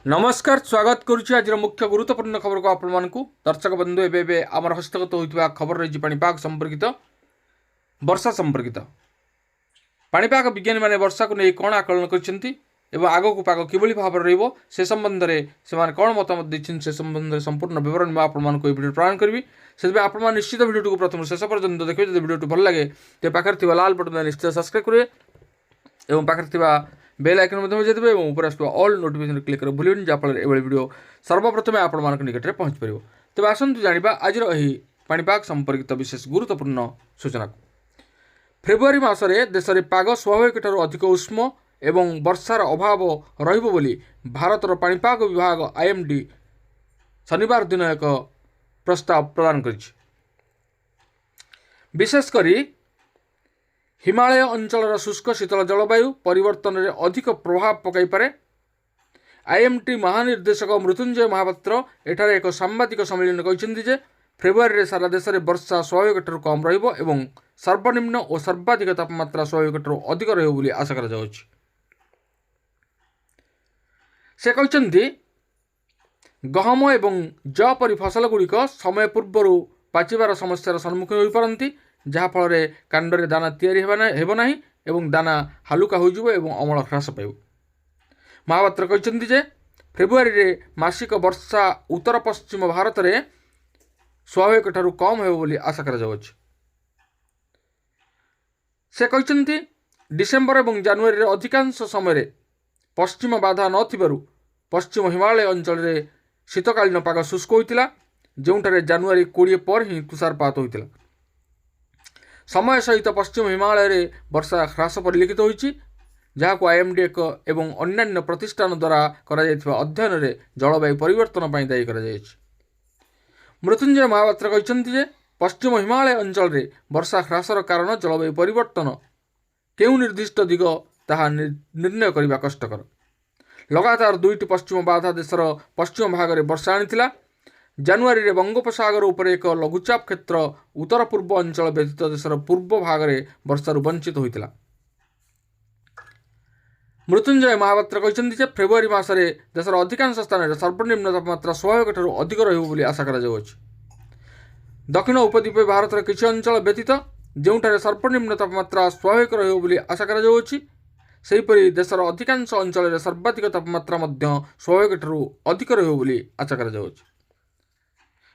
नमस्कार स्वागत करुच्ची आज मुख्य गुरुत्वपूर्ण खबर को आपण दर्शक बंधु एवं आम हस्तगत होता खबर रही पाणीपाग संपर्कित वर्षा संपर्कित पाणीपाग विज्ञानी मैंने वर्षा को नहीं कौन आकलन कर आग को पाग किभली भाव से संबंध में से कौन मतामत देते से संबंध में संपूर्ण विवरण में आपको भिडियो प्रदान करी से आप निश्चित भिडियो को प्रथम शेष पर्यंत देखिए जब भिडियो भल लगे तो पाखे लाल बटन निश्चित सब्सक्राइब करेंगे और पाखे बेल आइकन बजाई देवे और ऊपर आसुवा ऑल नोटिफिकेशन क्लिक कर भूलिए जहाँफल ये वीडियो सर्वप्रथम आपण निकट में पहुँच पार। तेज आसतु जाना आज पाणीपाग संपर्कित विशेष गुरुत्वपूर्ण सूचना। फेब्रुआरी मासरे देश में पाग स्वाभाविक ठाରୁ अधिक उष्म एवं वर्षार अभाव रहिबो बोली भारतर पाणीपाग विभाग आईएमडी शनिवार दिन एक प्रस्ताव प्रदान करिछि। विशेषकर हिमालय अंचल शुष्क शीतल जलवायु परिवर्तन में अधिक प्रभाव पकई पारे। आईएमटी महानिर्देशक मृत्युंजय महापात्र एठार एक सांबादिक सम्मेलन कहते फेब्रुआरी में सारा देश में वर्षा स्वाभाविक ठाରୁ कम रहिबो एवं सर्वनिम्न और सर्वाधिक तापमात्रा स्वाभाविक ठाରୁ अधिक रहिबो बोली आशा करा जाउछि। से कहते गहम एवं ज परी फसल गुड़िक समय पूर्वर पाचिबार समस्यार सम्मुखीन हो पारती जहाँफल कांडरे दाना तैयारी हेब नाही एवं दाना हालुका होइजिबो एवं अमल ह्रास पाइब। महापात्र कहते जे फेब्रुआरी रे मासिक वर्षा उत्तर पश्चिम भारत में स्वाभाविक ठारू कम हेब बोली आशा करा जाउछि। से कहते डिसेम्बर एवं जानुआरी रे अधिकांश समय पश्चिम बाधा नथिबारु पश्चिम हिमालय अंचल में शीतकालीन पाग शुष्क होइतिला जोंठारे जानुआरी 20 पर ही तुषारपात होइतिला। समय सहित पश्चिम हिमालय में वर्षा ह्रास परिलक्षित होइछि जहां आईएमडी एवं अन्यान्य प्रतिष्ठान द्वारा अध्ययन में जलवायु परिवर्तन पर दायी करा जायछि। मृत्युंजय महापात्र कहते पश्चिम हिमालय अंचल में वर्षा ह्रासर कारण जलवायु परिवर्तन केउं निर्दिष्ट दिग ताहा निर्णय करने कष्टकर। लगातार 2टी पश्चिम बाधा देशर पश्चिम भाग में वर्षा आनी जानुआरी रे बंगोपसागर उपर एक लघुचाप क्षेत्र उत्तर पूर्व अंचल व्यतीत देशर पूर्व भाग में वर्षारू वंचित होता। मृत्युंजय महापात्र कहते फेब्रुआरी मासरे देशर अधिकांश स्थान में सर्वनिम्न तापमात्रा स्वाभाविक ठारू अधिक रहिबो बोली आशा करा जाउछि। दक्षिण उपद्वीप भारतर किछि अंचल व्यतीत जोंठारे सर्वनिम्न तापमात्रा स्वाभाविक रहिबो बोली आशा करा जाउछि सेहिपरि देशर अधिकांश अंचल में सर्वाधिक तापमात्रा मध्य स्वाभाविक ठारू अधिक रहिबो बोली आशा करा जाउछि।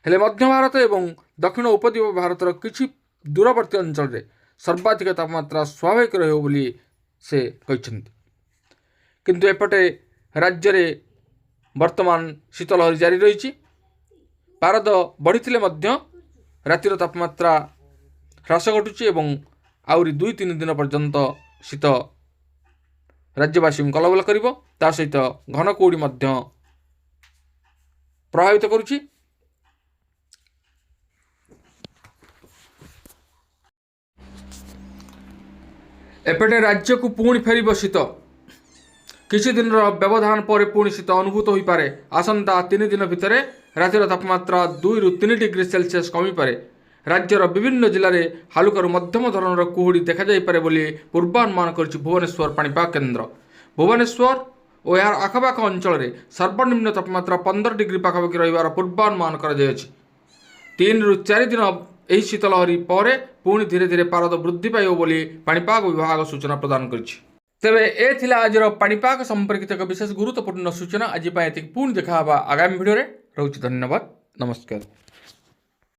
हेले मध्य भारत एवं दक्षिण उपद्वीप भारतर किछि दूरवर्ती अंचल में सर्वाधिक तापमात्रा स्वाभाविक रहिबो बोली से कहछन्ति। किंतु एपटे राज्य में वर्तमान शीतलहरी जारी रही पारद बढ़ी रातिर तापमात्रा ह्रास घटुची एवं आउरी 2-3 दिन पर्यंत शीत राज्यवासी कलबल करिबो ता सहित घन कुहुडी मध्य प्रभावित करुची। एपटे राज्य को पुणी फेर शीत किछि दिन व्यवधान पर पुणी शीत अनुभूत हो पारे। आसंता 3 दिन भितर रातिर तापमात्रा 2 ରୁ 3 डिग्री सेल्सियस कमी पारे। राज्यर विभिन्न जिले में हालुकार मध्यम धरणर कुहुड़ी देखा जाई पारे बोली पूर्वानुमान करिछि भुवनेश्वर पाणीपाग केन्द्र। भुवनेश्वर और यार आखपाख अंचल में सर्वनिम्न तापमात्रा 15 डिग्री पाखापाखि रहिबार पूर्वानुमान करा जायछि। 3 ରୁ 4 दिन ଏହି शीतलहरी पर पुणी धीरे धीरे पारद वृद्धि पाइब बोली पाणीपाग विभाग सूचना प्रदान करिछि। तेबे ए थिला आजर पाणीपाग संपर्कित एक विशेष गुरुत्वपूर्ण सूचना। आज पुणी देखा आगामी भिडियो रे। धन्यवाद, नमस्कार।